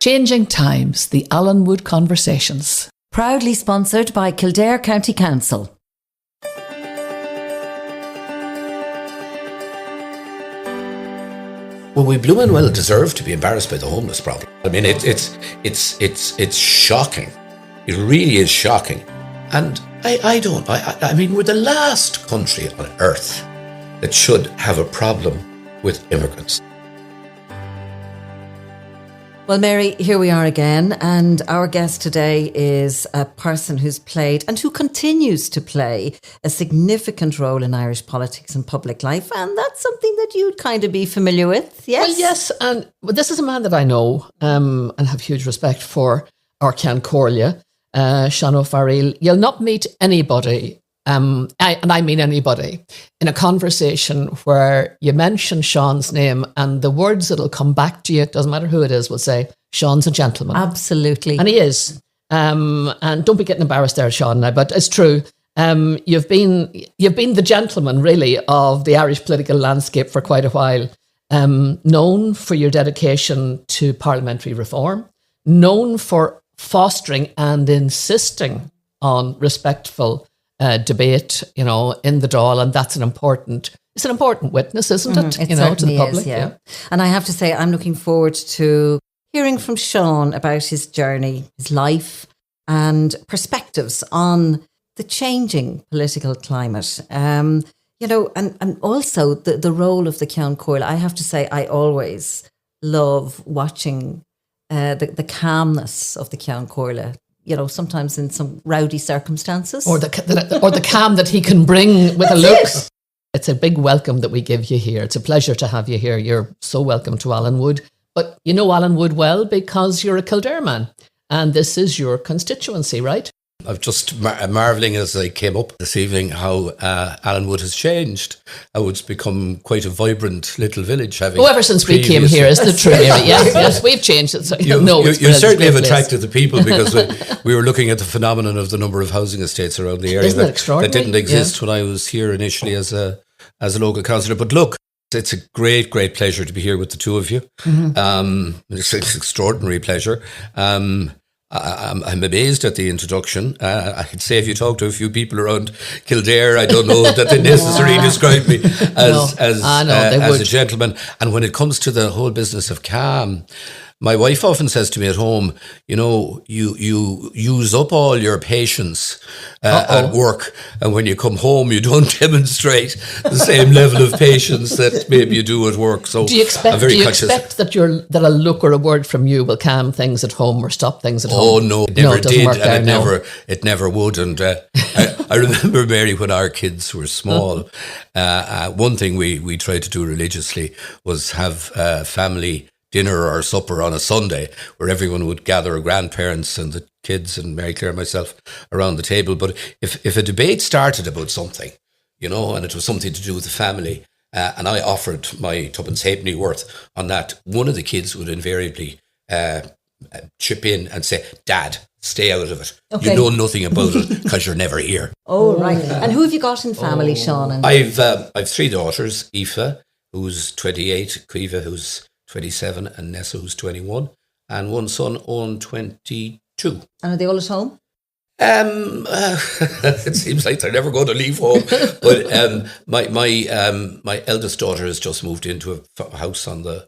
Changing Times, the Allenwood Conversations. Proudly sponsored by Kildare County Council. Well, we blooming well deserve to be embarrassed by the homeless problem. I mean, it's shocking. It really is shocking. And I mean, we're the last country on earth that should have a problem with immigrants. Well, Mary, here we are again, and our guest today is a person who's played and who continues to play a significant role in Irish politics and public life, and that's something that you'd kind of be familiar with, yes? Well, yes, and this is a man that I know and have huge respect for, our Comhairle, Ceann Fearghail. You'll not meet anybody, and I mean anybody, in a conversation where you mention Sean's name and the words that'll come back to you, it doesn't matter who it is, will say, Sean's a gentleman. Absolutely. And he is. And don't be getting embarrassed there, Sean, now, but it's true. You've been the gentleman, really, of the Irish political landscape for quite a while. Known for your dedication to parliamentary reform, known for fostering and insisting on respectful debate, in the Dáil, and it's an important witness, isn't it? It to the public. Is, yeah. And I have to say, I'm looking forward to hearing from Sean about his journey, his life, and perspectives on the changing political climate. And also the role of the Comhairle. I have to say, I always love watching the calmness of the Comhairle. Sometimes in some rowdy circumstances. Or the calm that he can bring with a look. It's a big welcome that we give you here. It's a pleasure to have you here. You're so welcome to Allenwood. But you know Allenwood well because you're a Kildare man. And this is your constituency, right? I'm just marvelling as I came up this evening how Allenwood has changed. How it's become quite a vibrant little village. Ever since we came here, isn't it true, Mary? Yes, we've changed it. So you certainly have attracted the people because we were looking at the phenomenon of the number of housing estates around the area that didn't exist when I was here initially as a local councillor. But look, it's a great, great pleasure to be here with the two of you. Mm-hmm. It's an extraordinary pleasure. I'm amazed at the introduction. I'd say if you talk to a few people around Kildare, I don't know that they necessarily describe me as a gentleman. And when it comes to the whole business of calm, my wife often says to me at home, you use up all your patience at work, and when you come home, you don't demonstrate the same level of patience that maybe you do at work. So do you expect that a look or a word from you will calm things at home or stop things at home? Oh no, it never did, and it never would. And I remember, Mary, when our kids were small, one thing we tried to do religiously was have family dinner or supper on a Sunday where everyone would gather, grandparents and the kids and Mary Claire and myself around the table. But if a debate started about something, and it was something to do with the family, and I offered my tuppence halfpenny worth on that, one of the kids would invariably chip in and say, "Dad, stay out of it. Okay. You know nothing about it because you're never here." Oh, right. And who have you got in family, Sean? I've three daughters, Aoife, who's 28, Caoimhe, who's 27, and Nessa, who's 21, and one son, Owen, 22. And are they all at home? It seems like they're never going to leave home. But my eldest daughter has just moved into a house on the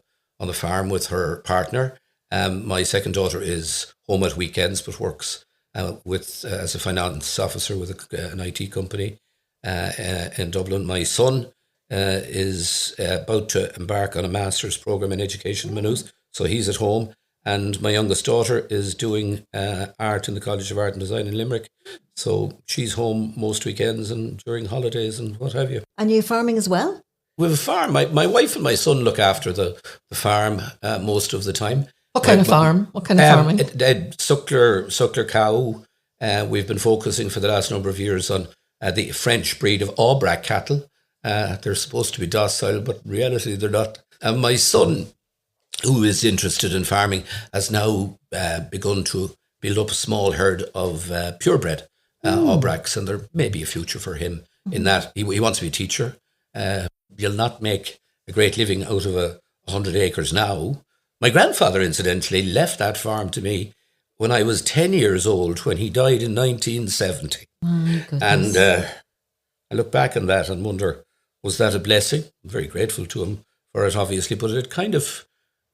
farm with her partner. My second daughter is home at weekends, but works as a finance officer with an IT company in Dublin. My son is about to embark on a master's programme in education in Maynooth, so he's at home. And my youngest daughter is doing art in the College of Art and Design in Limerick, so she's home most weekends and during holidays and what have you. And you're farming as well? We have a farm. My wife and my son look after the farm most of the time. What kind of farm? What kind of farming? Suckler cow. We've been focusing for the last number of years on the French breed of Aubrac cattle. They're supposed to be docile, but in reality they're not. And my son, who is interested in farming, has now begun to build up a small herd of purebred Aubracs, and there may be a future for him in that. He wants to be a teacher. You'll not make a great living out of 100 acres now, My grandfather, incidentally, left that farm to me when I was 10 years old, when he died in 1970. My goodness. And I look back on that and wonder, was that a blessing? I'm very grateful to him for it, obviously, but it kind of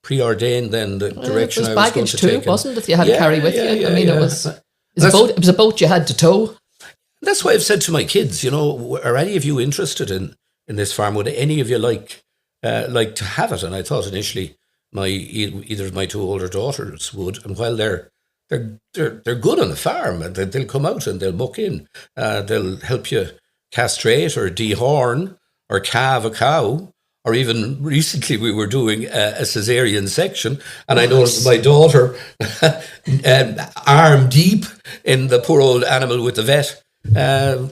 preordained then the direction I was going to take. It was baggage too, wasn't it? You had to carry with you. It was a boat you had to tow. That's why I've said to my kids, are any of you interested in this farm? Would any of you like to have it? And I thought initially either of my two older daughters would. And while they're good on the farm, and they'll come out and they'll muck in, they'll help you castrate or dehorn or calve a cow. Or even recently we were doing a cesarean section, and I noticed my daughter arm deep in the poor old animal with the vet,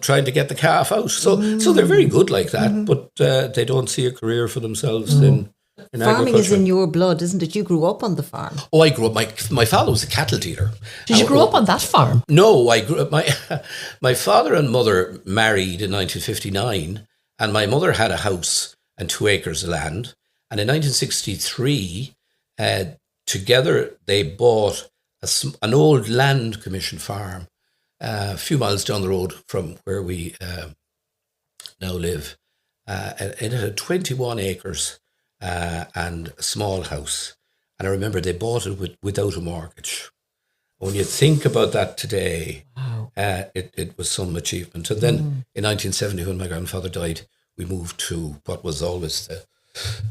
trying to get the calf out. So they're very good like that, but they don't see a career for themselves in farming is in your blood, isn't it? You grew up on the farm. Oh, I grew up. My father was a cattle dealer. Did you grow up on that farm? No, I grew up. My father and mother married in 1959, and my mother had a house and 2 acres of land. And in 1963, together they bought an old land commission farm a few miles down the road from where we now live. It had 21 acres and a small house. And I remember they bought it without a mortgage. When you think about that today, wow. It was some achievement. And then in 1970, when my grandfather died, we moved to what was always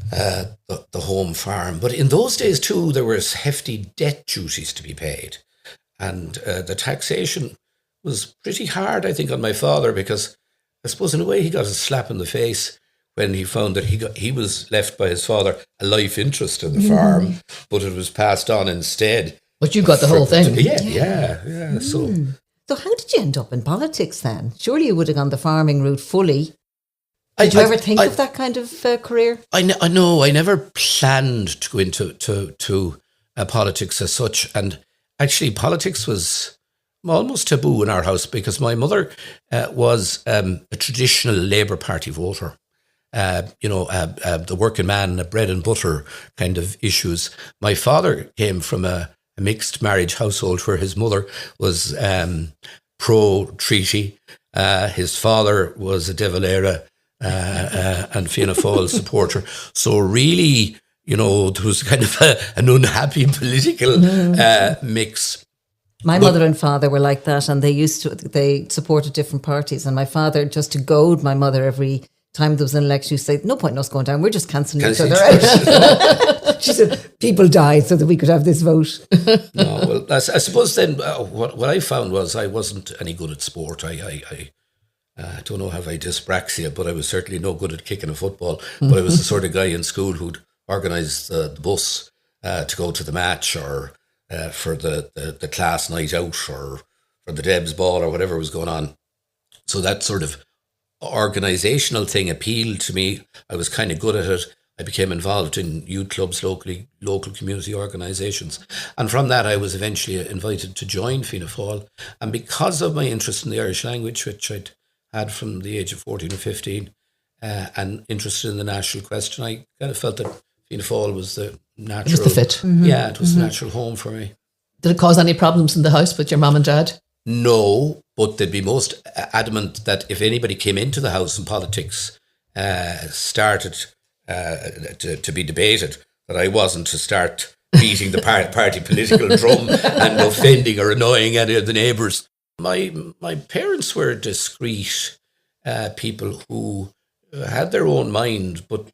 the home farm. But in those days, too, there was hefty debt duties to be paid. And the taxation was pretty hard, I think, on my father, because I suppose in a way he got a slap in the face when he found that he was left by his father a life interest in the farm, but it was passed on instead. But you got the whole thing. Yeah. So how did you end up in politics then? Surely you would have gone the farming route fully. Did you ever think of that kind of career? I know. I never planned to go into politics as such. And actually, politics was almost taboo in our house because my mother was a traditional Labour Party voter. The working man, bread and butter kind of issues. My father came from a mixed marriage household where his mother was pro-treaty. His father was a De Valera and Fianna Fáil supporter. So really, there was kind of an unhappy political mix. My mother and father were like that, and they supported different parties. And my father, just to goad my mother every time there was an election, used to say, "No point in us going down, we're just cancelling each other out." She said, "People died so that we could have this vote." No, well, I suppose then what I found was I wasn't any good at sport. I don't know, have I dyspraxia, but I was certainly no good at kicking a football. But I was the sort of guy in school who'd organise the bus to go to the match, or for the class night out, or for the Debs ball, or whatever was going on. So that sort of organisational thing appealed to me. I was kind of good at it. I became involved in youth clubs locally, local community organisations. And from that, I was eventually invited to join Fianna Fáil. And because of my interest in the Irish language, which I'd had from the age of 14 or 15, and interested in the national question, I kind of felt that Fianna Fáil was the natural... It was the fit. Mm-hmm. Yeah, it was the natural home for me. Did it cause any problems in the house with your mum and dad? No, but they'd be most adamant that if anybody came into the house and politics started to be debated, that I wasn't to start beating the party political drum and offending or annoying any of the neighbours. My parents were discreet people who had their own mind, but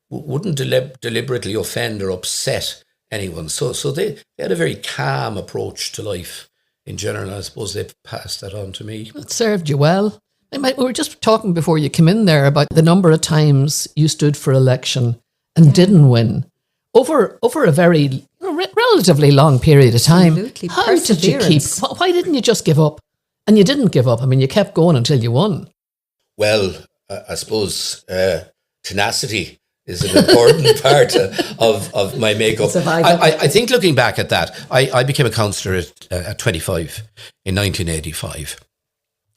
wouldn't deliberately offend or upset anyone. So they had a very calm approach to life in general. I suppose they passed that on to me. It served you well. We were just talking before you came in there about the number of times you stood for election and didn't win over a very relatively long period of time. Absolutely. How did you keep? Why didn't you just give up? And you didn't give up. I mean, you kept going until you won. Well, I suppose tenacity is an important part of my makeup. I think looking back at that, I became a councillor at 25 in 1985.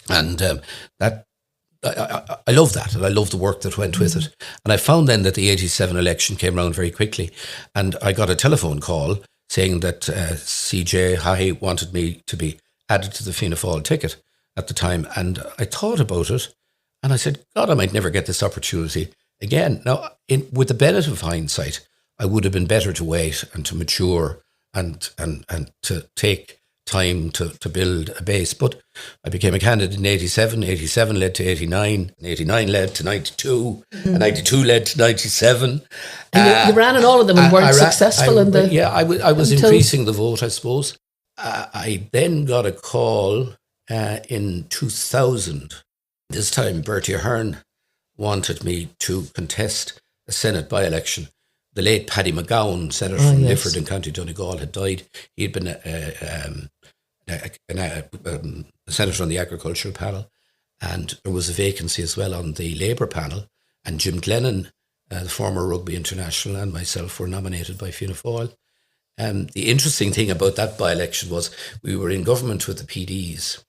And that I love that, and I love the work that went with it. And I found then that the 87 election came around very quickly, and I got a telephone call saying that CJ Hahey wanted me to be added to the Fianna Fáil ticket at the time. And I thought about it, and I said, God, I might never get this opportunity again. Now, with the benefit of hindsight, I would have been better to wait and to mature and to take time to build a base. But I became a candidate in 87. 87 led to 89. 89 led to 92. And 92 led to 97. And you ran in all of them and weren't successful in the... Yeah, I was increasing the vote, I suppose. I then got a call in 2000. This time, Bertie Ahern wanted me to contest a Senate by-election. The late Paddy McGowan, Senator from Lifford in County Donegal, had died. He had been a senator on the agricultural panel, and there was a vacancy as well on the Labour panel. And Jim Glennon, the former rugby international, and myself were nominated by Fianna Fáil. The interesting thing about that by-election was we were in government with the PDs,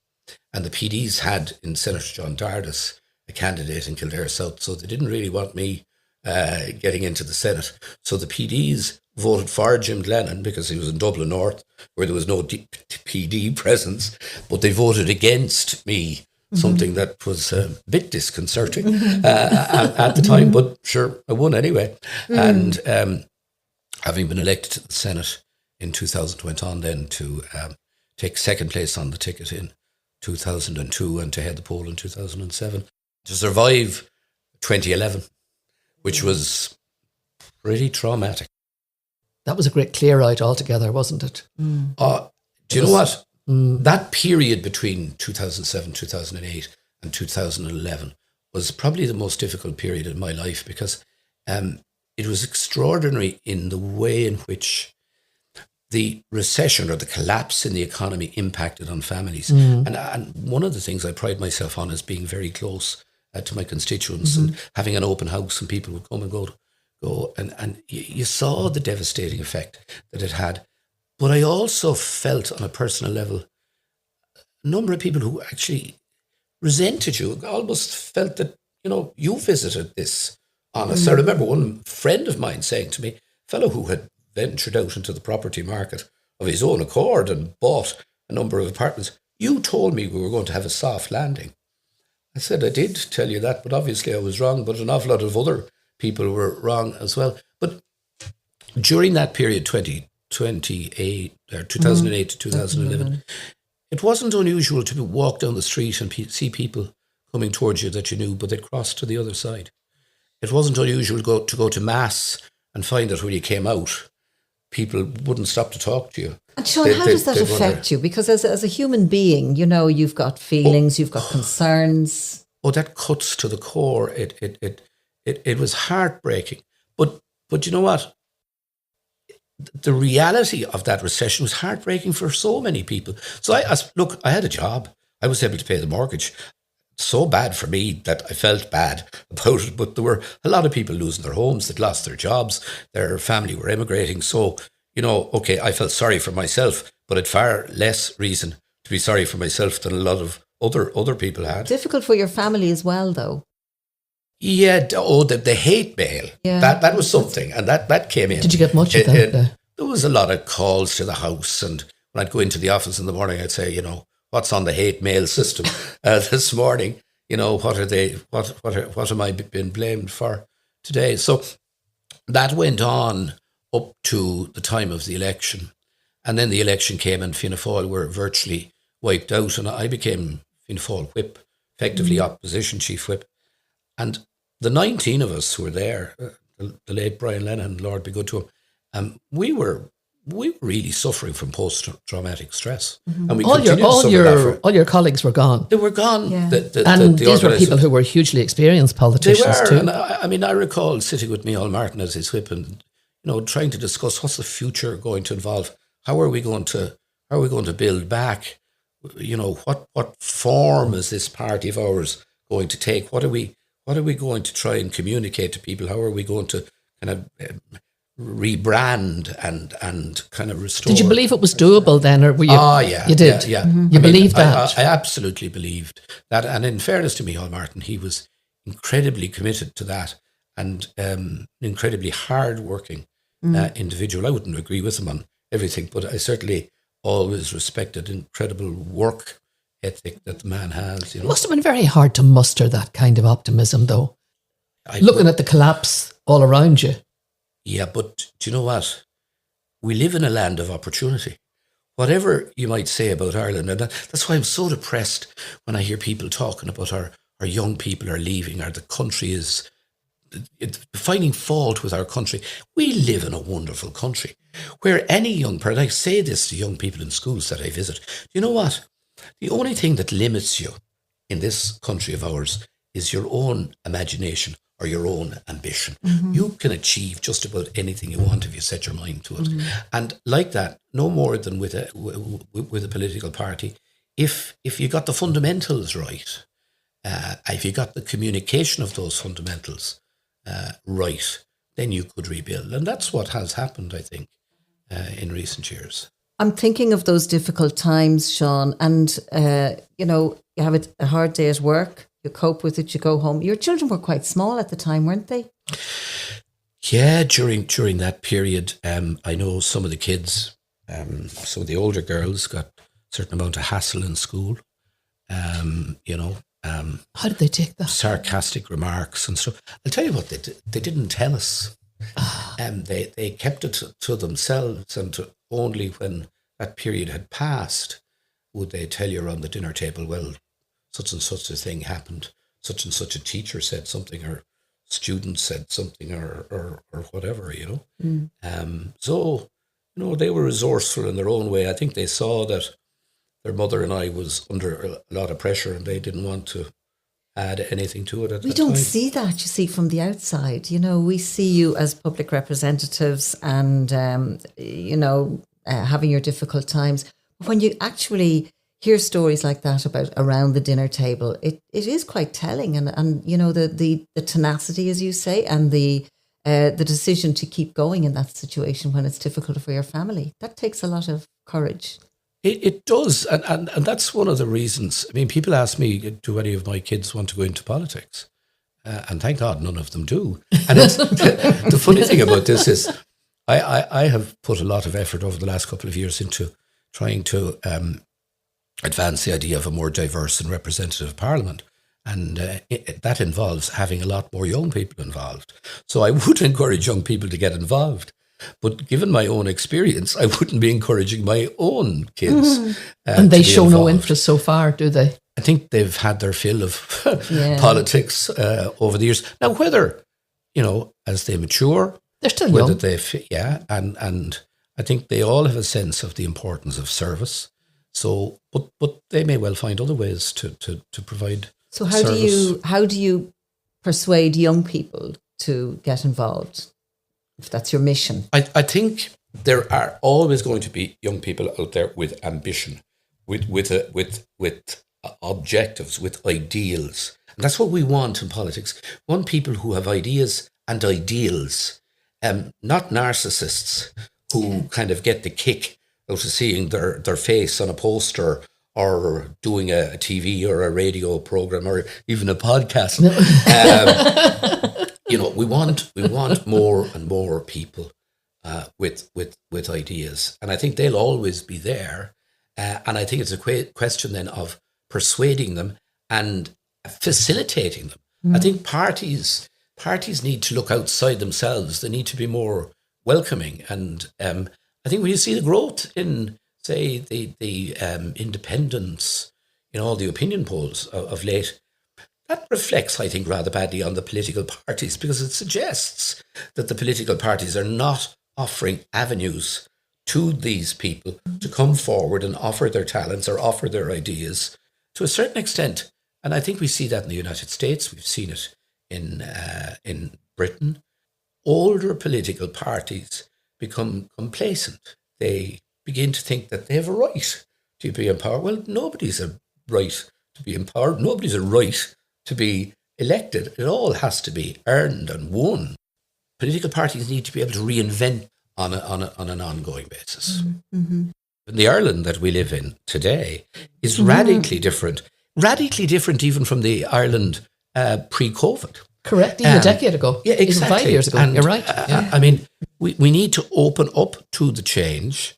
and the PDs had in Senator John Dardis a candidate in Kildare South, so they didn't really want me getting into the Senate. So the PDs voted for Jim Glennon because he was in Dublin North, where there was no PD presence, but they voted against me, something that was a bit disconcerting at the time, but sure, I won anyway. And having been elected to the Senate in 2000, went on then to take second place on the ticket in 2002 and to head the poll in 2007. To survive 2011, which was pretty traumatic. That was a great clear out altogether, wasn't it? Do you know what? That period between 2007, 2008 and 2011 was probably the most difficult period in my life, because it was extraordinary in the way in which the recession or the collapse in the economy impacted on families. And one of the things I pride myself on is being very close to my constituents and having an open house, and people would come and go, and you saw the devastating effect that it had. But I also felt on a personal level, a number of people who actually resented you, almost felt that, you visited this on us. I remember one friend of mine saying to me, a fellow who had ventured out into the property market of his own accord and bought a number of apartments, you told me we were going to have a soft landing. I said, I did tell you that, but obviously I was wrong, but an awful lot of other people were wrong as well. But during that period, 2008 to 2011, it wasn't unusual to walk down the street and see people coming towards you that you knew, but they'd cross to the other side. It wasn't unusual to go to Mass and find that when you came out, people wouldn't stop to talk to you. And Sean, how does that affect you? Because as a human being, you've got feelings, you've got concerns. Oh, that cuts to the core. It was heartbreaking. But you know what? The reality of that recession was heartbreaking for so many people. So I had a job. I was able to pay the mortgage. So bad for me that I felt bad about it. But there were a lot of people losing their homes, that lost their jobs, their family were emigrating. So, okay, I felt sorry for myself, but I had far less reason to be sorry for myself than a lot of other people had. Difficult for your family as well, though. Yeah, the hate mail. Yeah. That was something, and that came in. Did you get much of that? There was a lot of calls to the house, and when I'd go into the office in the morning, I'd say, what's on the hate mail system this morning? What are they? What am I being blamed for today? So that went on up to the time of the election, and then the election came, and Fianna Fáil were virtually wiped out, and I became Fianna Fáil whip, effectively opposition chief whip, and the 19 of us who were there, the late Brian Lennon, Lord be good to him, we were really suffering from post-traumatic stress. And we all your colleagues were gone. They were gone. Yeah. These were people who were hugely experienced politicians too. And I recall sitting with Micheál Martin as his whip and, trying to discuss what's the future going to involve. How are we going to build back? What form is this party of ours going to take? What are we going to try and communicate to people? How are we going to kind of rebrand and kind of restore. Did you believe it was doable then, or were you? Oh, yeah. You did? Yeah. You believed that? I absolutely believed that. And in fairness to Micheál Martin, he was incredibly committed to that and an incredibly hard-working individual. I wouldn't agree with him on everything, but I certainly always respected incredible work ethic that the man has. You know? It must have been very hard to muster that kind of optimism, though. Looking at the collapse all around you. Yeah, but do you know what? We live in a land of opportunity. Whatever you might say about Ireland, and that's why I'm so depressed when I hear people talking about our young people are leaving, or the country is finding fault with our country. We live in a wonderful country where any young person, I say this to young people in schools that I visit, you know what? The only thing that limits you in this country of ours is your own imagination or your own ambition. You can achieve just about anything you want if you set your mind to it. And like that, no more than with a political party, if you got the fundamentals right, if you got the communication of those fundamentals right, then you could rebuild. And that's what has happened, I think, in recent years. I'm thinking of those difficult times, Ceann, and, you have a hard day at work, you cope with it, you go home. Your children were quite small at the time, weren't they? Yeah, during that period, I know some of the kids, some of the older girls got a certain amount of hassle in school, How did they take that? Sarcastic remarks and stuff. I'll tell you what they did. They didn't tell us. They kept it to themselves, and only when that period had passed would they tell you around the dinner table, well, such and such a thing happened, such and such a teacher said something, or student said something, or whatever, So, they were resourceful in their own way. I think they saw that their mother and I was under a lot of pressure, and they didn't want to add anything to it at We that time. don't see that, you see, from the outside. We see you as public representatives and, having your difficult times. But when you actually hear stories like that about around the dinner table, it is quite telling. And the tenacity, as you say, and the decision to keep going in that situation when it's difficult for your family, that takes a lot of courage. It does, and that's one of the reasons. I mean, people ask me, do any of my kids want to go into politics? And thank God none of them do. And the funny thing about this is I have put a lot of effort over the last couple of years into trying to advance the idea of a more diverse and representative parliament. And that involves having a lot more young people involved. So I would encourage young people to get involved. But given my own experience, I wouldn't be encouraging my own kids. And they show no interest so far, do they? I think they've had their fill of politics over the years. Now, whether, as they mature, they're still young. And I think they all have a sense of the importance of service. So, but they may well find other ways to provide. So how do you persuade young people to get involved, if that's your mission? I think there are always going to be young people out there with ambition, with objectives, with ideals. And that's what we want in politics. We want people who have ideas and ideals, not narcissists who kind of get the kick out of seeing their face on a poster or doing a TV or a radio program or even a podcast. We want more and more people with ideas, and I think they'll always be there. And I think it's a question then of persuading them and facilitating them. I think parties need to look outside themselves. They need to be more welcoming, and I think when you see the growth in, say, the independents in all the opinion polls of late, that reflects, I think, rather badly on the political parties, because it suggests that the political parties are not offering avenues to these people to come forward and offer their talents or offer their ideas to a certain extent. And I think we see that in the United States. We've seen it in Britain. Older political parties become complacent. They begin to think that they have a right to be in power. Well, nobody's a right to be in power. Nobody's a right to be elected. It all has to be earned and won. political parties need to be able to reinvent on an ongoing basis. Mm-hmm. The Ireland that we live in today is radically different even from the Ireland pre-COVID. Correct, even a decade ago. Yeah, exactly. Even 5 years ago. And, you're right. I mean, we need to open up to the change.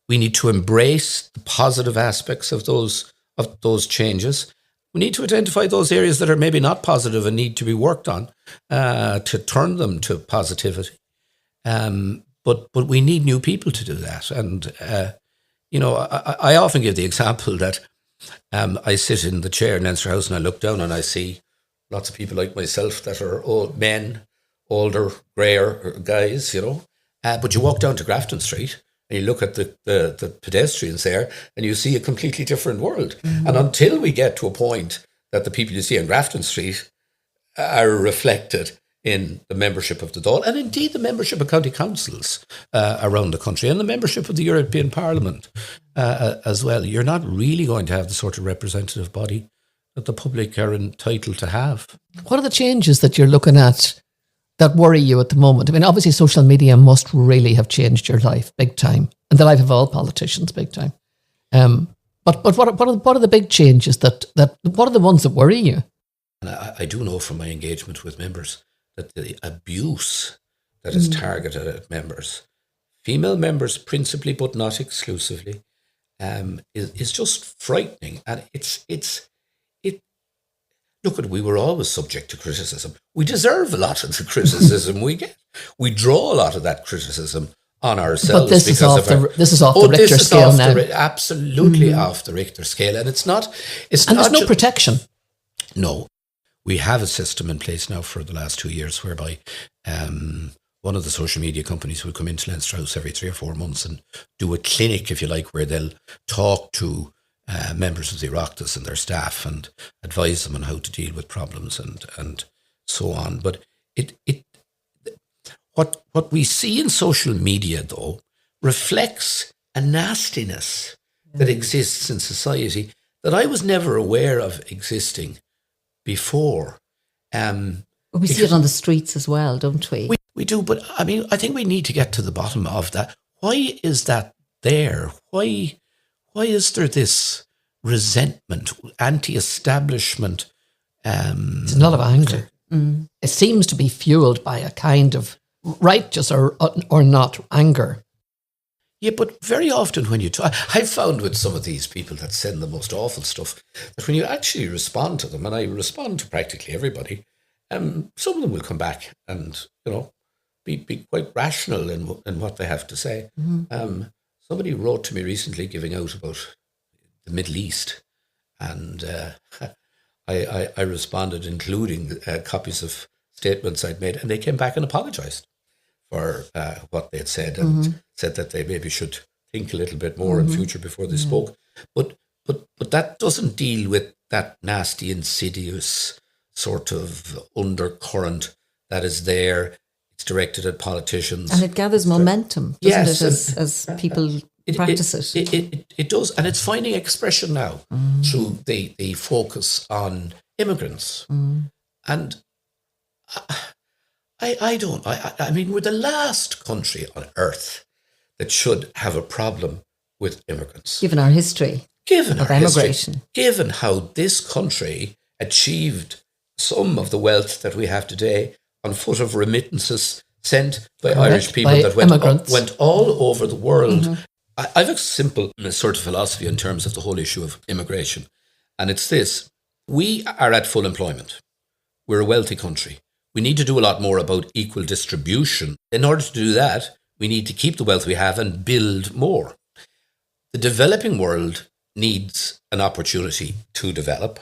We need to embrace the positive aspects of those changes. We need to identify those areas that are maybe not positive and need to be worked on to turn them to positivity. But we need new people to do that. And, I often give the example that I sit in the chair in Leinster House and I look down and I see lots of people like myself that are old men, older, greyer guys, But you walk down to Grafton Street and you look at the pedestrians there and you see a completely different world. Mm-hmm. And until we get to a point that the people you see on Grafton Street are reflected in the membership of the Dáil, and indeed the membership of county councils around the country, and the membership of the European Parliament as well, you're not really going to have the sort of representative body that the public are entitled to have. What are the changes that you're looking at that worry you at the moment? I mean, obviously social media must really have changed your life big time, and the life of all politicians big time. But what are the big changes that what are the ones that worry you? And I do know from my engagement with members that the abuse that is targeted at members, female members principally, but not exclusively, is just frightening. And we were always subject to criticism. We deserve a lot of the criticism we get. We draw a lot of that criticism on ourselves. But this is off the Richter scale now. Absolutely off the Richter scale. And it's not... And there's no protection. No. We have a system in place now for the last 2 years whereby one of the social media companies will come into Leinster House every 3 or 4 months and do a clinic, if you like, where they'll talk to members of the Oireachtas and their staff and advise them on how to deal with problems and so on. But what we see in social media, though, reflects a nastiness that exists in society that I was never aware of existing before. We see it on the streets as well, don't we? We do, but I mean, I think we need to get to the bottom of that. Why is that there? Why is there this resentment, anti-establishment? It's a lot of anger. It seems to be fueled by a kind of righteous or not anger. Yeah, but very often when you talk, I've found with some of these people that send the most awful stuff, that when you actually respond to them, and I respond to practically everybody, some of them will come back and, be quite rational in what they have to say. Mm-hmm. Somebody wrote to me recently giving out about the Middle East, and I responded, including copies of statements I'd made, and they came back and apologised for what they had said, and said that they maybe should think a little bit more in future before they spoke. But that doesn't deal with that nasty, insidious sort of undercurrent that is there. It's directed at politicians. And it gathers momentum, doesn't it, as people practice it? It does. And it's finding expression now through the focus on immigrants. And I mean, we're the last country on earth that should have a problem with immigrants. Given our history of emigration. Given how this country achieved some of the wealth that we have today on foot of remittances sent by Irish people that went all over the world. I have a simple sort of philosophy in terms of the whole issue of immigration. And it's this. We are at full employment. We're a wealthy country. We need to do a lot more about equal distribution. In order to do that, we need to keep the wealth we have and build more. The developing world needs an opportunity to develop.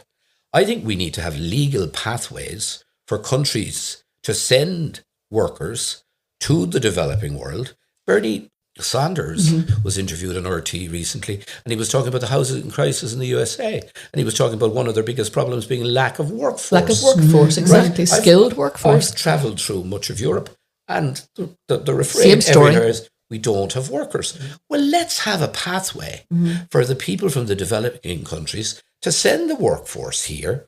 I think we need to have legal pathways for countries to send workers to the developing world. Bernie Sanders was interviewed on RT recently, and he was talking about the housing crisis in the USA, and he was talking about one of their biggest problems being lack of workforce. Lack of workforce, exactly. Right. Skilled workforce. I've travelled through much of Europe, and the refrain everywhere is, we don't have workers. Well, let's have a pathway for the people from the developing countries to send the workforce here.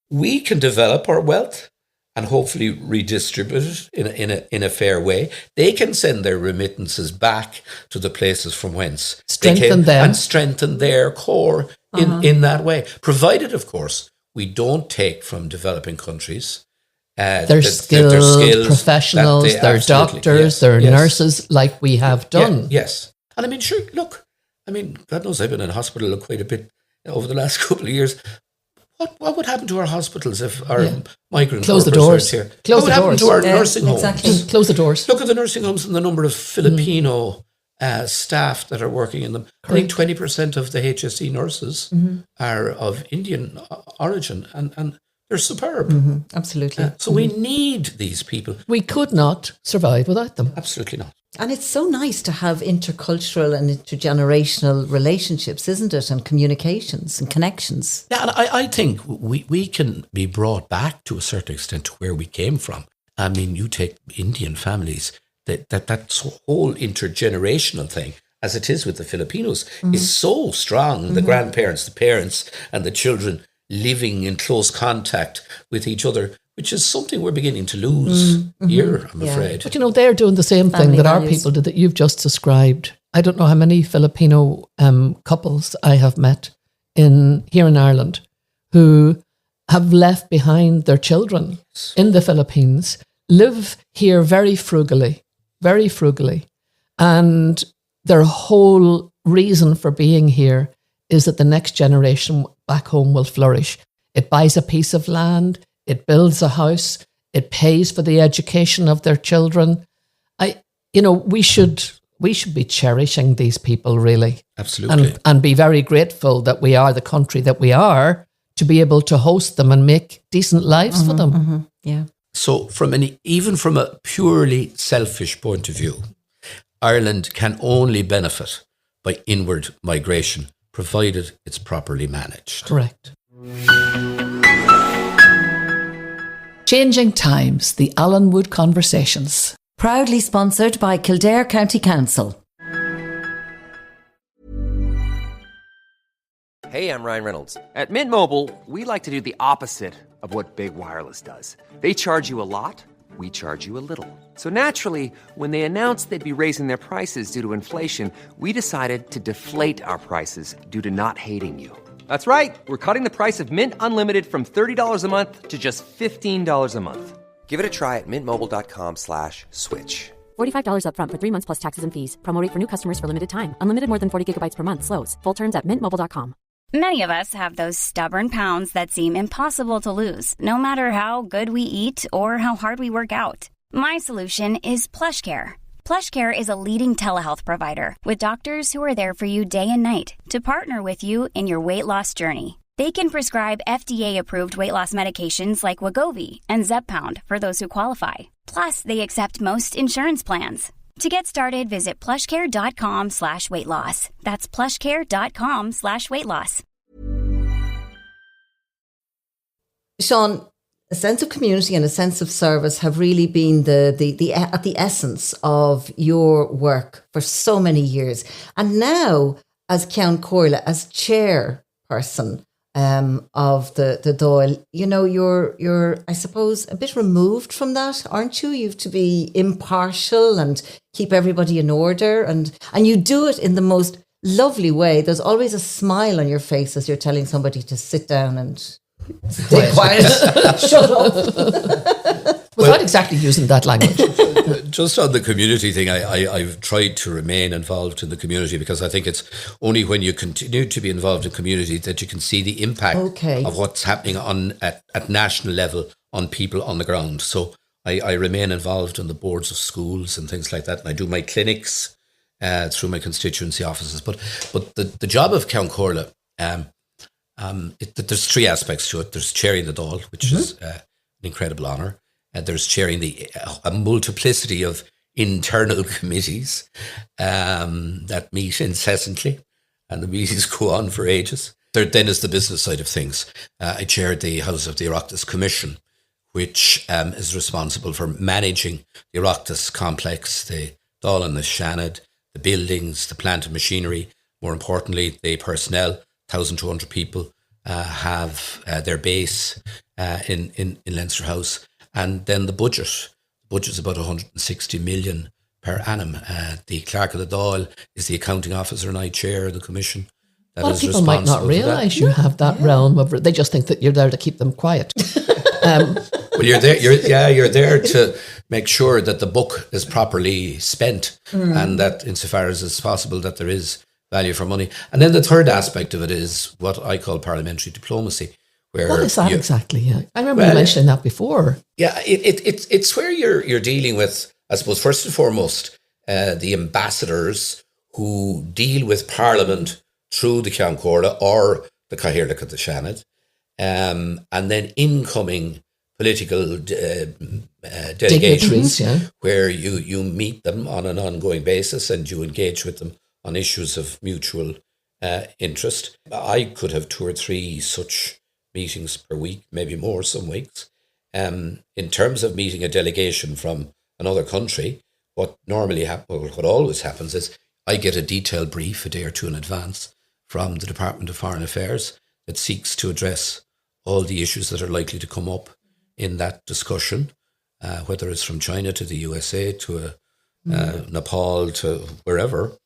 We can develop our wealth, and hopefully redistribute it in a fair way, they can send their remittances back to the places from whence strengthen them and strengthen their core in that way. Provided, of course, we don't take from developing countries their skilled professionals, their doctors, their nurses, like we have done. Yes. And I mean, sure, look, I mean, God knows I've been in hospital quite a bit over the last couple of years. What would happen to our hospitals if our migrant close the doors here? What would happen to our nursing homes? Exactly. Close the doors. Look at the nursing homes and the number of Filipino staff that are working in them. Correct. I think 20% of the HSE nurses are of Indian origin, and they're superb. Absolutely. So we need these people. We could not survive without them. Absolutely not. And it's so nice to have intercultural and intergenerational relationships, isn't it? And communications and connections. Yeah, and I think we can be brought back to a certain extent to where we came from. I mean, you take Indian families, that whole intergenerational thing, as it is with the Filipinos, is so strong. The grandparents, the parents, and the children living in close contact with each other, which is something we're beginning to lose here, I'm afraid. But, they're doing the same thing that our people did, that you've just described. I don't know how many Filipino couples I have met here in Ireland who have left behind their children in the Philippines, live here very frugally, and their whole reason for being here is that the next generation back home will flourish. It buys a piece of land, it builds a house, it pays for the education of their children. We should be cherishing these people, really. Absolutely. And be very grateful that we are the country that we are, to be able to host them and make decent lives for them. Yeah. So even from a purely selfish point of view, Ireland can only benefit by inward migration, provided it's properly managed. Correct. Changing Times, the Allenwood Conversations. Proudly sponsored by Kildare County Council. Hey, I'm Ryan Reynolds. At Mint Mobile, we like to do the opposite of what Big Wireless does. They charge you a lot, we charge you a little. So naturally, when they announced they'd be raising their prices due to inflation, we decided to deflate our prices due to not hating you. That's right. We're cutting the price of Mint Unlimited from $30 a month to just $15 a month. Give it a try at mintmobile.com/switch. $45 up front for 3 months plus taxes and fees. Promo rate for new customers for limited time. Unlimited more than 40 gigabytes per month. Slows full terms at mintmobile.com. Many of us have those stubborn pounds that seem impossible to lose, no matter how good we eat or how hard we work out. My solution is PlushCare. PlushCare is a leading telehealth provider with doctors who are there for you day and night to partner with you in your weight loss journey. They can prescribe FDA-approved weight loss medications like Wegovy and Zepbound for those who qualify. Plus, they accept most insurance plans. To get started, visit plushcare.com/weightloss. That's plushcare.com/weightloss. Ceann, a sense of community and a sense of service have really been at the essence of your work for so many years. And now, as Comhairle, as chairperson of the Dáil, you're I suppose a bit removed from that, aren't you? You have to be impartial and keep everybody in order, and you do it in the most lovely way. There's always a smile on your face as you're telling somebody to sit down and stay quiet. Shut up. Without exactly using that language. Just on the community thing, I've tried to remain involved in the community, because I think it's only when you continue to be involved in community that you can see the impact of what's happening at national level on people on the ground. So I remain involved in the boards of schools and things like that, and I do my clinics through my constituency offices. But the job of Comhairle, there's three aspects to it. There's chairing the Dáil, which is an incredible honour. There's chairing a multiplicity of internal committees that meet incessantly, and the meetings go on for ages. There then is the business side of things. I chaired the House of the Oireachtas Commission, which is responsible for managing the Oireachtas complex, the Dáil and the Ceann, the buildings, the plant and machinery. More importantly, the personnel, 1,200 people have their base in Leinster House. And then the budget's about 160 million per annum. The Clerk of the Dáil is the accounting officer, and I chair the commission. A lot of people might not realise you have that realm of. They just think that you're there to keep them quiet. Well, you're there. You're there to make sure that the book is properly spent, and that, insofar as it's possible, that there is value for money. And then the third aspect of it is what I call parliamentary diplomacy. Where what is that exactly? Yeah, I remember you mentioning that before. Yeah, it's where you're dealing with, I suppose, first and foremost, the ambassadors who deal with Parliament through the Comhairle or the Comhairle of the Ceann, and then incoming political delegations, where you meet them on an ongoing basis and you engage with them on issues of mutual interest. I could have 2 or 3 such meetings per week, maybe more some weeks. In terms of meeting a delegation from another country, what always happens is I get a detailed brief a day or 2 in advance from the Department of Foreign Affairs that seeks to address all the issues that are likely to come up in that discussion, whether it's from China to the USA to Nepal to wherever.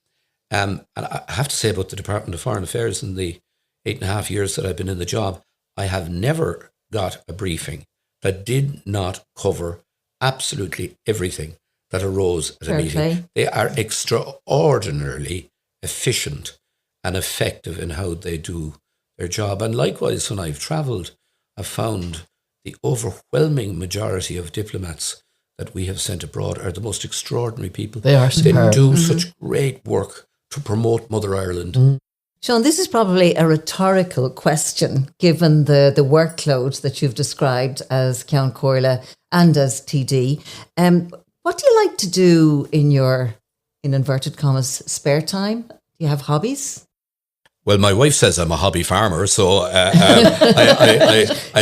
And I have to say about the Department of Foreign Affairs, in the 8.5 years that I've been in the job, I have never got a briefing that did not cover absolutely everything that arose at a meeting. They are extraordinarily efficient and effective in how they do their job. And likewise, when I've travelled, I've found the overwhelming majority of diplomats that we have sent abroad are the most extraordinary people. They are superb. They do such great work to promote Mother Ireland. Sean, this is probably a rhetorical question, given the workload that you've described as Comhairle and as TD. What do you like to do in your, in inverted commas, spare time? Do you have hobbies? Well, my wife says I'm a hobby farmer, so I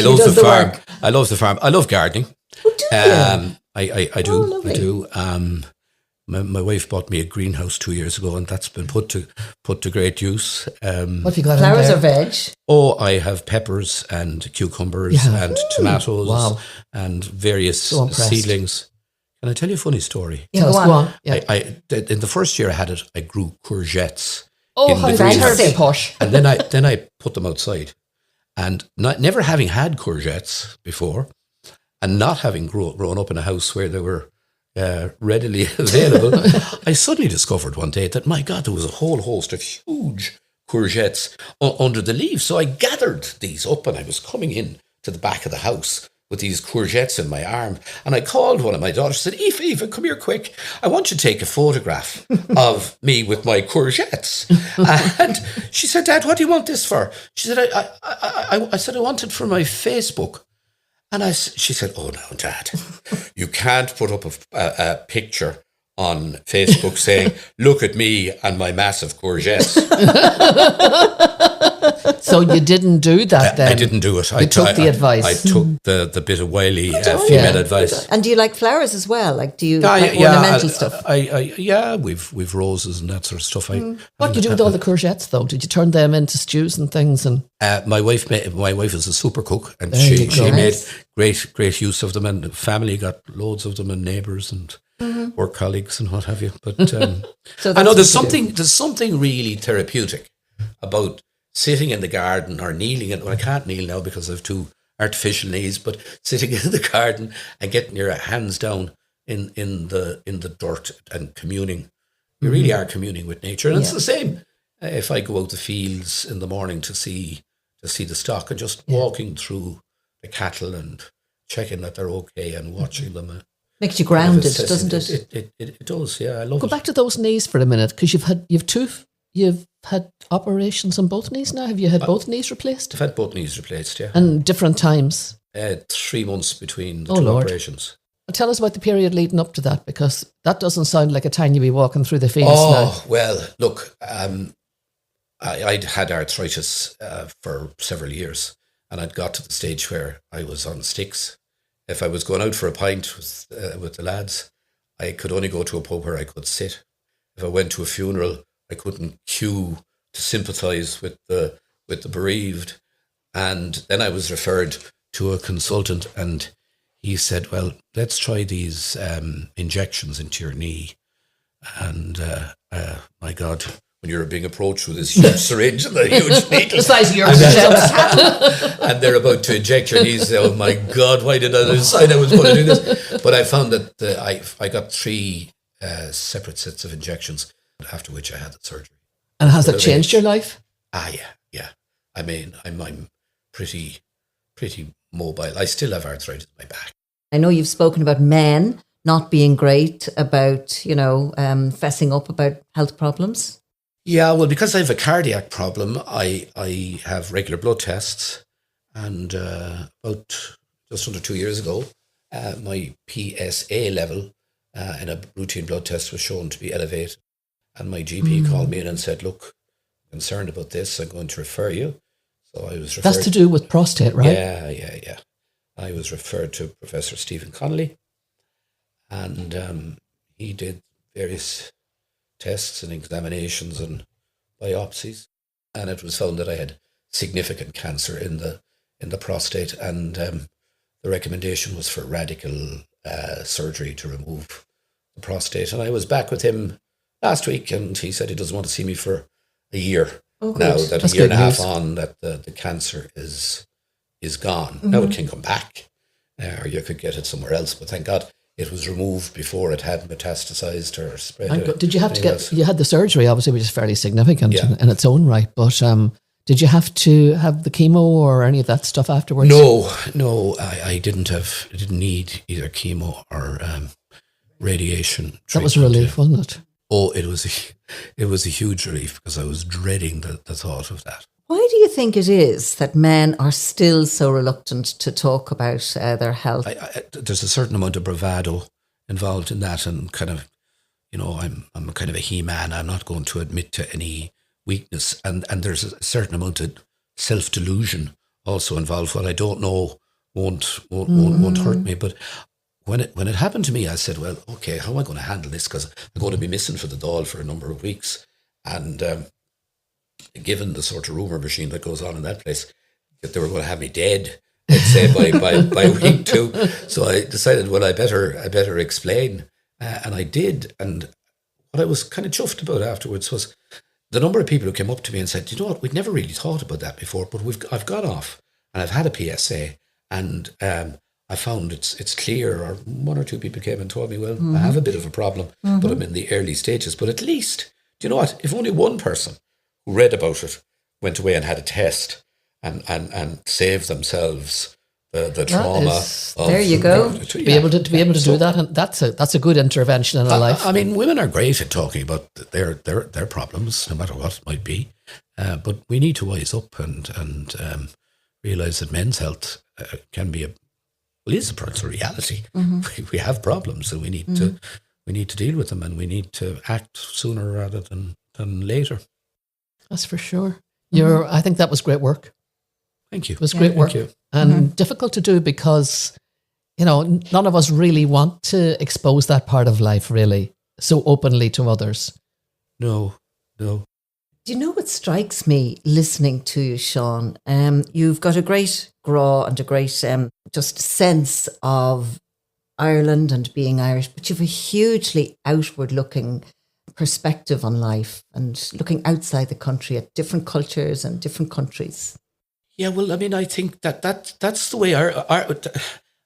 love the farm. Work. I love the farm. I love gardening. Oh, do you? I do. I do. My wife bought me a greenhouse 2 years ago, and that's been put to great use. What have you got? Flowers or veg? Oh, I have peppers and cucumbers and tomatoes and various seedlings. Can I tell you a funny story? Yeah, go on. Yeah. I in the first year I had it, I grew courgettes. Oh, how fancy posh! And then I put them outside, and never having had courgettes before, and not having grown up in a house where they were readily available, I suddenly discovered one day that, my God, there was a whole host of huge courgettes under the leaves. So I gathered these up, and I was coming in to the back of the house with these courgettes in my arm. And I called one of my daughters, said, Eva, come here quick. I want you to take a photograph of me with my courgettes. And she said, Dad, what do you want this for? She said, I said, I want it for my Facebook. And she said, oh, no, Dad, you can't put up a picture on Facebook saying, look at me and my massive courgettes. So you didn't do that then? I didn't do it. You took the advice. I took the bit of wily female advice. And do you like flowers as well? Like, do you like ornamental stuff? We've roses and that sort of stuff. What do you do with all the courgettes, though? Did you turn them into stews and things? And my wife is a super cook, and she made great use of them, and the family got loads of them, and neighbours and work colleagues and what have you. But so I know there's something really therapeutic about sitting in the garden or kneeling in. Well, I can't kneel now because I have 2 artificial knees, but sitting in the garden and getting your hands down in the dirt and communing. You really are communing with nature. And it's the same if I go out the fields in the morning to see the stock, and just walking through the cattle and checking that they're okay and watching them. Makes you grounded, doesn't it? It does, yeah. I love it. Go back to those knees for a minute, because you've had operations on both knees now. Have you had both knees replaced? I've had both knees replaced, yeah. And different times? 3 months between the two operations. Well, tell us about the period leading up to that, because that doesn't sound like a time you'd be walking through the fields now. Oh, well, look, I'd had arthritis for several years, and I'd got to the stage where I was on sticks. If I was going out for a pint with the lads, I could only go to a pub where I could sit. If I went to a funeral, I couldn't queue to sympathise with the bereaved. And then I was referred to a consultant, and he said, well, let's try these injections into your knee. And my God, when you're being approached with this huge syringe and a huge needle. The size of your and they're about to inject your knees. Oh my God, why did I decide I was going to do this? But I found that I got 3 separate sets of injections, after which I had the surgery. And has it changed your life? Yeah. I mean, I'm pretty mobile. I still have arthritis in my back. I know you've spoken about men not being great about, fessing up about health problems. Yeah, well, because I have a cardiac problem, I have regular blood tests. And about just under 2 years ago, my PSA level in a routine blood test was shown to be elevated. And my GP called me in and said, look, I'm concerned about this. I'm going to refer you. So I was referred. That's to do with prostate, right? Yeah. I was referred to Professor Stephen Connolly, and he did various tests and examinations and biopsies, and it was found that I had significant cancer in the prostate, and the recommendation was for radical surgery to remove the prostate. And I was back with him last week, and he said he doesn't want to see me for a year. Now that That's a year and a half news. on, that the cancer is gone. Now it can come back, or you could get it somewhere else. But thank God it was removed before it had metastasized or spread. Did you have to anywhere get? else. You had the surgery, obviously, which is fairly significant Yeah. in its own right. But did you have to have the chemo or any of that stuff afterwards? No, I didn't need either chemo or radiation. That was a treatment. relief, wasn't it? Oh, it was a huge relief, because I was dreading the thought of that. Why do you think it is that men are still so reluctant to talk about their health? There's a certain amount of bravado involved in that, and kind of, I'm a kind of a he-man. I'm not going to admit to any weakness, and there's a certain amount of self-delusion also involved. What I don't know won't hurt me, but when it happened to me, I said, well, okay, how am I going to handle this? Because I'm going to be missing for the Dáil for a number of weeks. And given the sort of rumour machine that goes on in that place, that they were going to have me dead, let's say, by week 2. So I decided, well, I better explain. And I did. And what I was kind of chuffed about afterwards was the number of people who came up to me and said, you know what, we'd never really thought about that before, but I've gone off and I've had a PSA, and I found it's clear. Or 1 or 2 people came and told me, well, I have a bit of a problem, but I'm in the early stages. But at least, do you know what? If only one person who read about it went away and had a test and saved themselves the trauma. There you go. To be able to do that, and that's a good intervention in a life. I mean, women are great at talking about their problems, no matter what it might be. But we need to wise up and realise that men's health can be it's a reality. We have problems, and we need to deal with them, and we need to act sooner rather than later. That's for sure. I think that was great work. Thank you. It was great work, and difficult to do because, none of us really want to expose that part of life really so openly to others. No. Do you know what strikes me listening to you, Ceann? You've got a great graw and a great just sense of Ireland and being Irish, but you have a hugely outward-looking perspective on life and looking outside the country at different cultures and different countries. Yeah, well, I mean, I think that's the way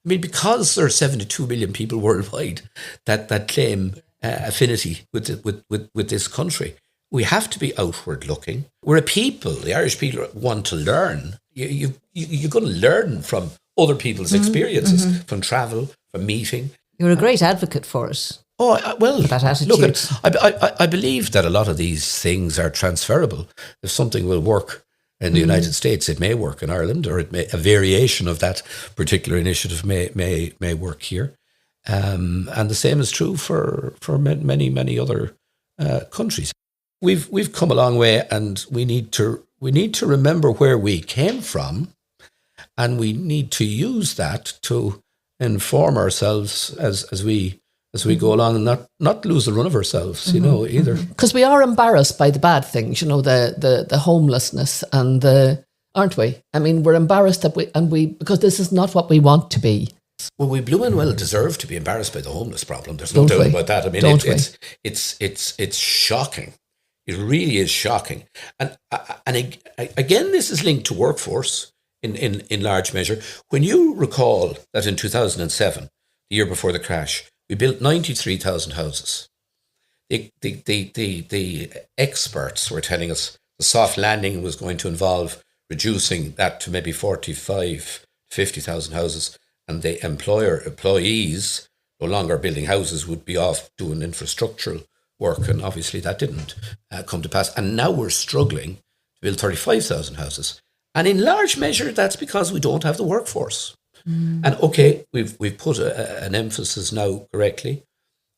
because there are 72 million people worldwide that claim affinity with this country. We have to be outward looking. We're a people. The Irish people want to learn. You're going to learn from other people's experiences, from travel, from meeting. You're a great advocate for it. Oh, well, that attitude. Look, I believe that a lot of these things are transferable. If something will work in the United States, it may work in Ireland, or a variation of that particular initiative may work here. And the same is true for many other countries. We've come a long way, and we need to remember where we came from, and we need to use that to inform ourselves as we go along, and not lose the run of ourselves, either. Because we are embarrassed by the bad things, the homelessness and aren't we? I mean, we're embarrassed that because this is not what we want to be. Well, we blooming well deserve to be embarrassed by the homeless problem. There's no doubt about that. I mean, it's shocking. It really is shocking. And again, this is linked to workforce in large measure. When you recall that in 2007, the year before the crash, we built 93,000 houses. The experts were telling us the soft landing was going to involve reducing that to maybe 45, 50,000 houses, and the employees no longer building houses would be off doing infrastructural work, and obviously that didn't come to pass. And now we're struggling to build 35,000 houses, and in large measure that's because we don't have the workforce. And okay, we've put an emphasis now correctly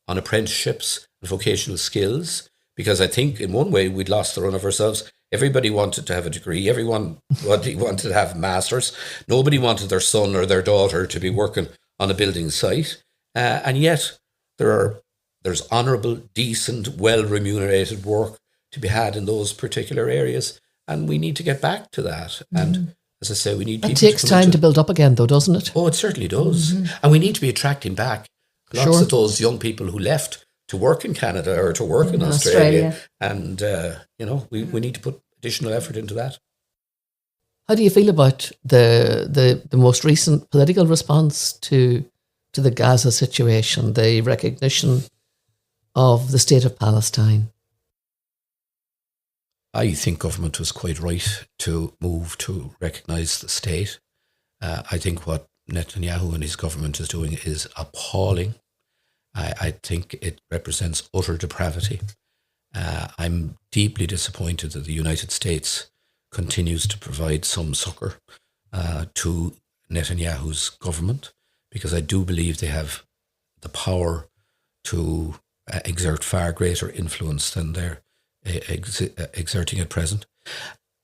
on apprenticeships and vocational skills, because I think in one way we'd lost the run of ourselves. Everybody wanted to have a degree. Everyone wanted to have masters. Nobody wanted their son or their daughter to be working on a building site. And yet there's honourable, decent, well-remunerated work to be had in those particular areas. And we need to get back to that. And as I say, we need people. It takes time to build up again, though, doesn't it? Oh, it certainly does. And we need to be attracting back lots of those young people who left to work in Canada or to work in Australia. And, we need to put additional effort into that. How do you feel about the most recent political response to the Gaza situation, the recognition of the state of Palestine? I think government was quite right to move to recognise the state. I think what Netanyahu and his government is doing is appalling. I think it represents utter depravity. I'm deeply disappointed that the United States continues to provide some succour to Netanyahu's government, because I do believe they have the power to exert far greater influence than they're exerting at present.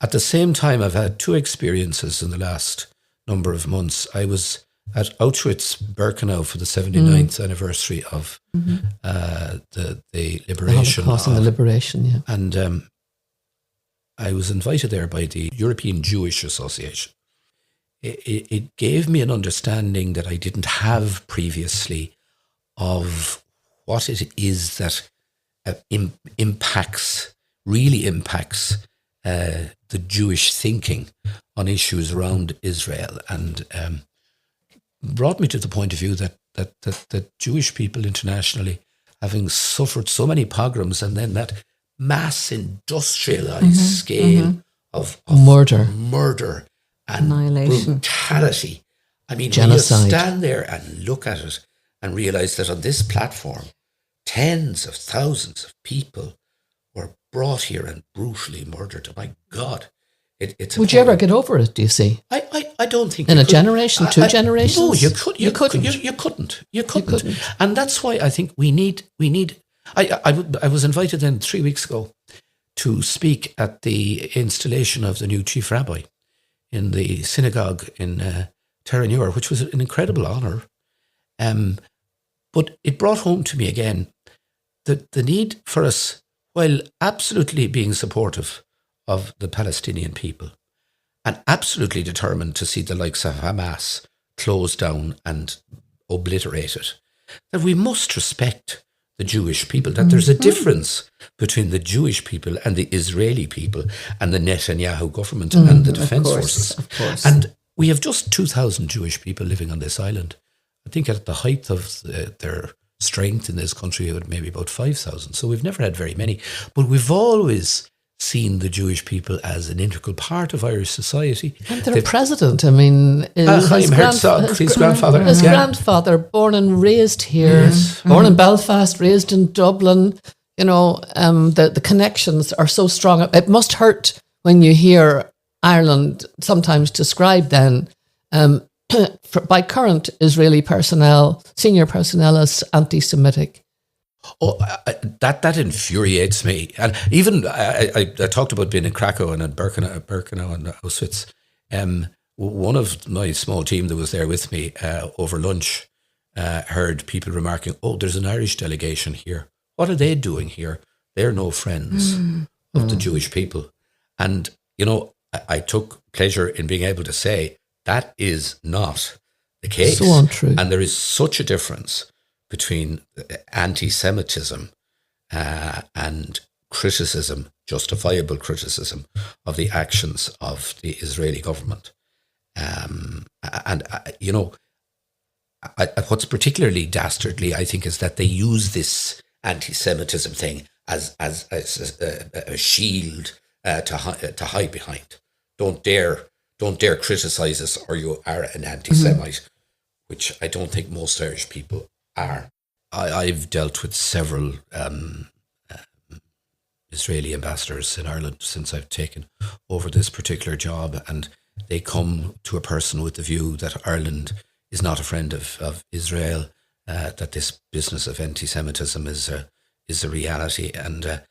At the same time, I've had two experiences in the last number of months. I was at Auschwitz-Birkenau for the 79th anniversary of the liberation. The Holocaust and the liberation, yeah. And I was invited there by the European Jewish Association. It gave me an understanding that I didn't have previously of what it is that really impacts the Jewish thinking on issues around Israel, and brought me to the point of view that Jewish people internationally, having suffered so many pogroms and then that mass industrialized scale of murder and annihilation, brutality. I mean, genocide. You stand there and look at it and realize that on this platform, tens of thousands of people were brought here and brutally murdered. Oh my God. It's Would you ever get over it, do you see? I don't think in a generation, two generations? No, you couldn't. And that's why I think we need I was invited then 3 weeks ago to speak at the installation of the new chief rabbi in the synagogue in Terenure, which was an incredible honour. But it brought home to me again the need for us, while absolutely being supportive of the Palestinian people and absolutely determined to see the likes of Hamas closed down and obliterated, that we must respect the Jewish people, that there's a difference between the Jewish people and the Israeli people and the Netanyahu government and the defence forces. Of course. And we have just 2,000 Jewish people living on this island. I think at the height of their strength in this country, it would maybe about 5,000. So we've never had very many. But we've always seen the Jewish people as an integral part of Irish society. And their president, I mean, his grandfather. His grandfather, born and raised here, born in Belfast, raised in Dublin. You know, the connections are so strong. It must hurt when you hear Ireland sometimes described then by current Israeli personnel, senior personnel, as anti-Semitic. Oh, that infuriates me. And even I talked about being in Krakow and in Birkenau and Auschwitz. One of my small team that was there with me over lunch heard people remarking, "Oh, there's an Irish delegation here. What are they doing here? They're no friends of the Jewish people." And, you know, I took pleasure in being able to say that is not the case. So untrue. And there is such a difference between anti-Semitism and criticism, justifiable criticism of the actions of the Israeli government. What's particularly dastardly, I think, is that they use this anti-Semitism thing as a shield to hide behind. Don't dare criticise us, or you are an anti-Semite, which I don't think most Irish people are. I've dealt with several Israeli ambassadors in Ireland since I've taken over this particular job, and they come to a person with the view that Ireland is not a friend of Israel, that this business of anti-Semitism is a reality. And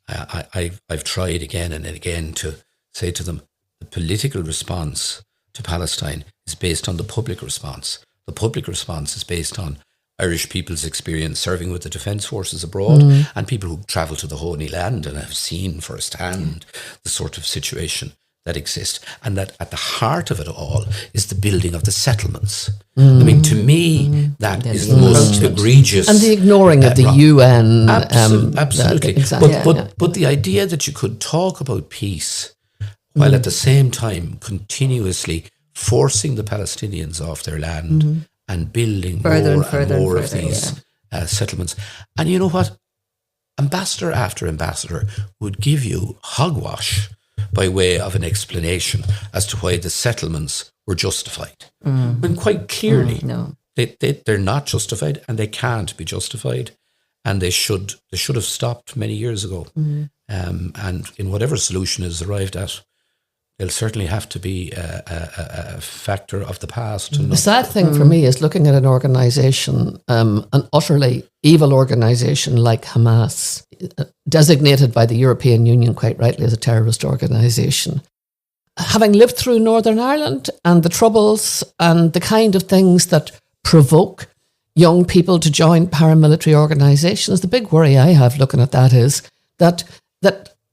I've tried again and again to say to them, the political response to Palestine is based on the public response. The public response is based on Irish people's experience serving with the Defence Forces abroad, and people who travel to the Holy Land and have seen firsthand the sort of situation that exists, and that at the heart of it all is the building of the settlements. I mean, to me, that is the most egregious. And the ignoring of the UN. Absolutely. But the idea that you could talk about peace while at the same time continuously forcing the Palestinians off their land and building more of these settlements. And you know what? Ambassador after ambassador would give you hogwash by way of an explanation as to why the settlements were justified. When quite clearly they're not justified, and they can't be justified, and they should have stopped many years ago. And in whatever solution is arrived at, there'll certainly have to be a factor of the past. The sad thing for me is looking at an organisation, an utterly evil organisation like Hamas, designated by the European Union quite rightly as a terrorist organisation. Having lived through Northern Ireland and the troubles and the kind of things that provoke young people to join paramilitary organisations, the big worry I have looking at that is that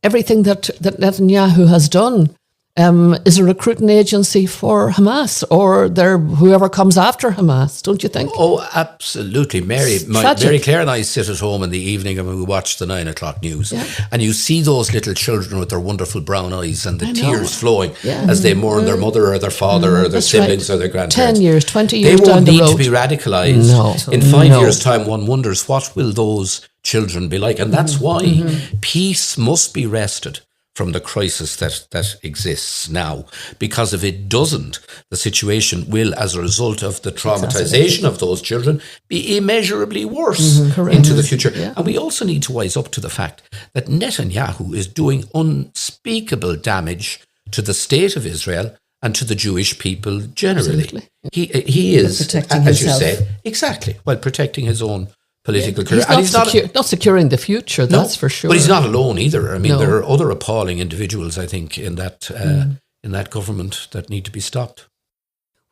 everything that Netanyahu has done is a recruiting agency for Hamas or whoever comes after Hamas, don't you think? Oh, absolutely. Mary Claire and I sit at home in the evening and we watch the 9 o'clock news, and you see those little children with their wonderful brown eyes and the tears flowing as they mourn their mother or their father or their siblings or their grandparents. 10 years, 20 years down the road. They won't need to be radicalised. In 5 years' time, one wonders, what will those children be like? And that's why peace must be wrested from the crisis that exists now, because if it doesn't, the situation will, as a result of the traumatization of those children, be immeasurably worse into the future. And we also need to wise up to the fact that Netanyahu is doing unspeakable damage to the state of Israel and to the Jewish people generally. Absolutely. He is, protecting as himself. you say, while protecting his own political career. He's not securing the future, that's for sure. But he's not alone either. I mean, there are other appalling individuals, I think, in that government that need to be stopped.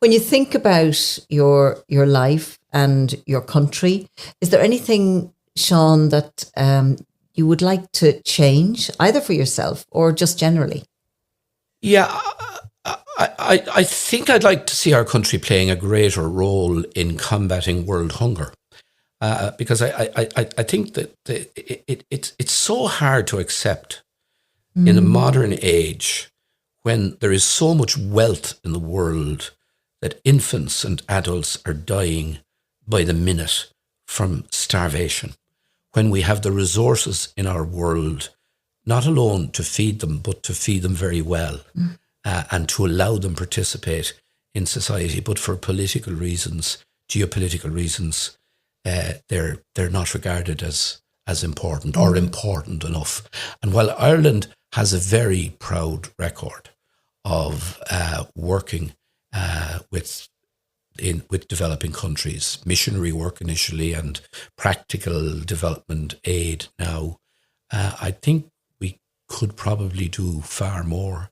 When you think about your life and your country, is there anything, Ceann, that you would like to change, either for yourself or just generally? Yeah, I think I'd like to see our country playing a greater role in combating world hunger. Because I think that it's so hard to accept in a modern age, when there is so much wealth in the world, that infants and adults are dying by the minute from starvation, when we have the resources in our world not alone to feed them, but to feed them very well, and to allow them participate in society, but for political reasons, geopolitical reasons, they're not regarded as important or important enough. And while Ireland has a very proud record of working with developing countries, missionary work initially and practical development aid now, I think we could probably do far more.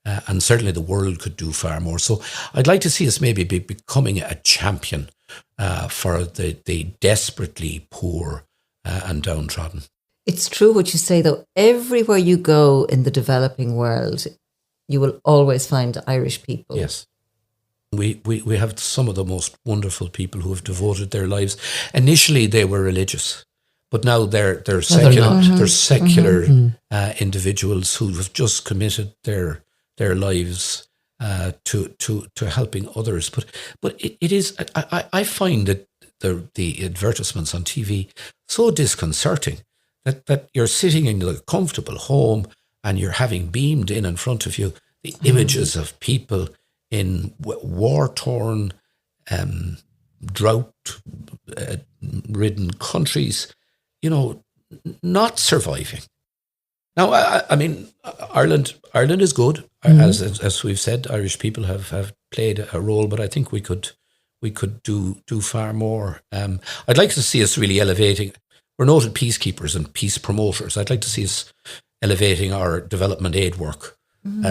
And certainly the world could do far more. So I'd like to see us maybe becoming a champion for the desperately poor and downtrodden. It's true what you say, though. Everywhere you go in the developing world, you will always find Irish people. Yes. We have some of the most wonderful people who have devoted their lives. Initially, they were religious, but now they're secular. They're secular individuals who have just committed their lives to helping others. But it is. I find that the advertisements on TV so disconcerting that you're sitting in a comfortable home and you're having beamed in front of you the images of people in war-torn, drought-ridden countries, not surviving. Now, I mean, Ireland is good, as we've said. Irish people have played a role, but I think we could do far more. I'd like to see us really elevating. We're noted peacekeepers and peace promoters. I'd like to see us elevating our development aid work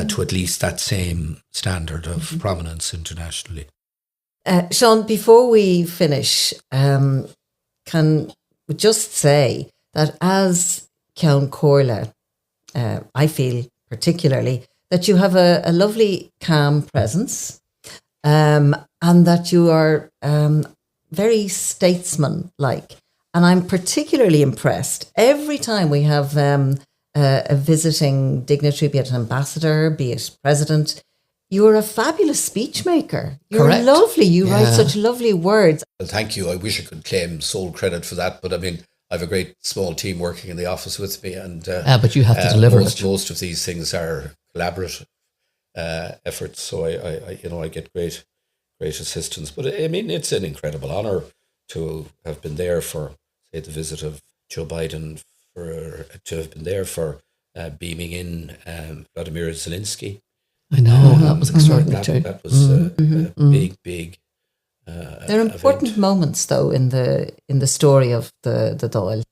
to at least that same standard of prominence internationally. Ceann, before we finish, can we just say that as Comhairle, I feel particularly that you have a lovely, calm presence, and that you are very statesman-like. And I'm particularly impressed every time we have a visiting dignitary, be it an ambassador, be it president. You're a fabulous speech maker. You're Correct. lovely. You write such lovely words. Well, thank you. I wish I could claim sole credit for that, but I mean, I have a great small team working in the office with me, and but you have to deliver most of these things are collaborative efforts. So I get great assistance. But I mean, it's an incredible honour to have been there for, say, the visit of Joe Biden, to have been there for beaming in Vladimir Zelensky. I know, that was extraordinary too. That was a big. There are important moments, though, in the story of the Dáil.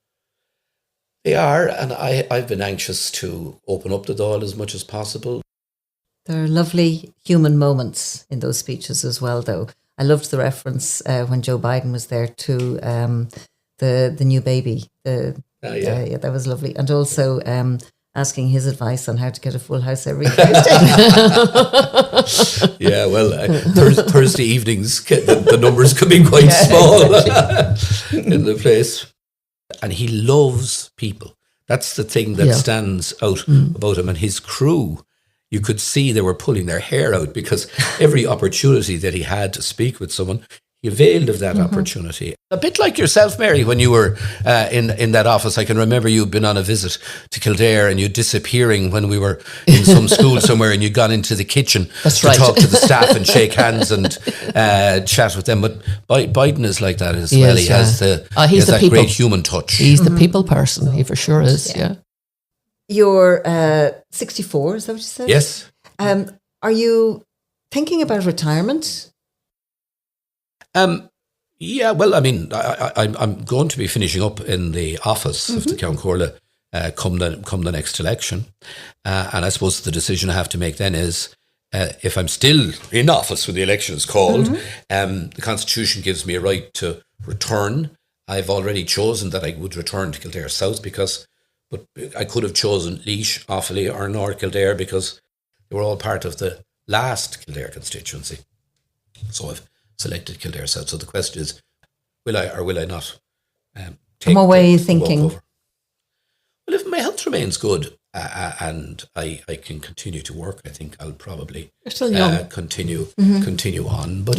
They are, and I've been anxious to open up the Dáil as much as possible. There are lovely human moments in those speeches as well, though. I loved the reference when Joe Biden was there to the new baby. That was lovely. And also asking his advice on how to get a full house every Thursday. Yeah, well, Thursday evenings, the numbers can be quite small in the place. And he loves people. That's the thing that stands out about him. And his crew, you could see they were pulling their hair out because every opportunity that he had to speak with someone, he availed of that opportunity. A bit like yourself, Mary, when you were in that office. I can remember you'd been on a visit to Kildare and you disappearing when we were in some school somewhere, and you'd gone into the kitchen talk to the staff and shake hands and chat with them. But Biden is like that as well. He has that great human touch. He's the people person. He for sure is, yeah. You're 64, is that what you said? Yes. Are you thinking about retirement? Yeah, well, I mean, I'm going to be finishing up in the office of the Comhairle come the next election. And I suppose the decision I have to make then is, if I'm still in office when the election is called, the Constitution gives me a right to return. I've already chosen that I would return to Kildare South but I could have chosen Laois, Offaly or North Kildare because they were all part of the last Kildare constituency. So I've selected Kildare South. So the question is, will I or will I not take what way are you thinking? Well, if my health remains good and I can continue to work, I think I'll probably continue on. But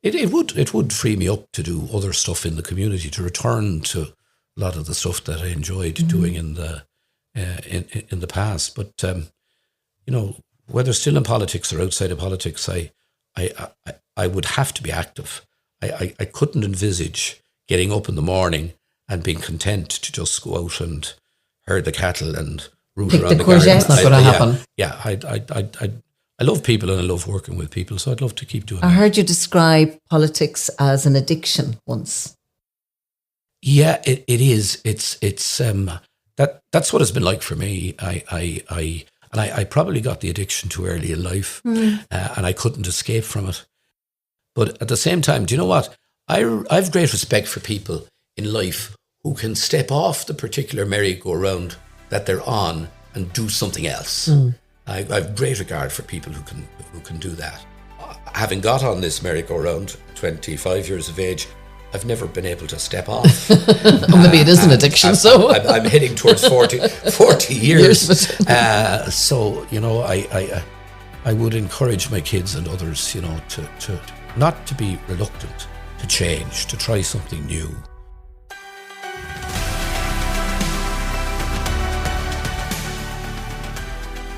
it would free me up to do other stuff in the community, to return to a lot of the stuff that I enjoyed doing in the past. But whether still in politics or outside of politics, I would have to be active. I couldn't envisage getting up in the morning and being content to just go out and herd the cattle and root around the garden. That's not going to happen. Yeah, I love people and I love working with people, so I'd love to keep doing that. I heard you describe politics as an addiction once. Yeah, it is. It's that's what it's been like for me. I probably got the addiction too early in life, and I couldn't escape from it. But at the same time, do you know what? I have great respect for people in life who can step off the particular merry-go-round that they're on and do something else. I have great regard for people who can do that. having got on this merry-go-round, 25 years of age, I've never been able to step off. Maybe it is an addiction. I'm heading towards 40 years. So, you know, I would encourage my kids and others, you know, to not to be reluctant to change, to try something new.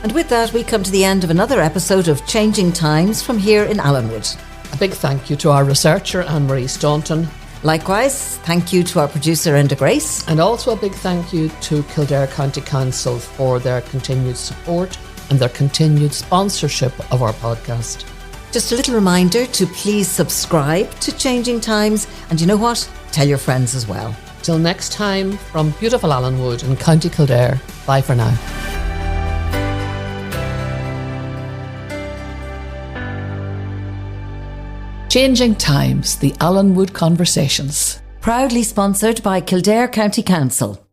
And with that, we come to the end of another episode of Changing Times from here in Allenwood. A big thank you to our researcher, Anne-Marie Staunton. Likewise, thank you to our producer, Enda Grace. And also a big thank you to Kildare County Council for their continued support and their continued sponsorship of our podcast. Just a little reminder to please subscribe to Changing Times, and you know what? Tell your friends as well. Till next time, from beautiful Allenwood in County Kildare, bye for now. Changing Times, the Allenwood Conversations. Proudly sponsored by Kildare County Council.